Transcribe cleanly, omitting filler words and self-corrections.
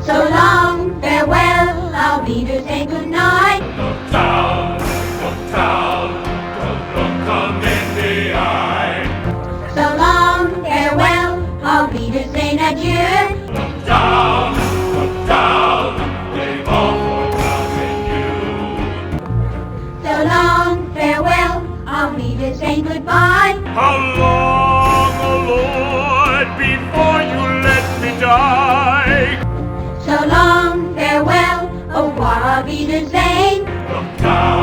So long, farewell, I'll be to say goodnight. Look down, don't look 'em in the eye. So long, farewell, I'll be to say adieu. Look down, they've all forgotten you. So long, farewell, I'll be to say goodbye. How long, oh Lord, before you let me die? So long, farewell, au revoir, auf Wiedersehen. Look down.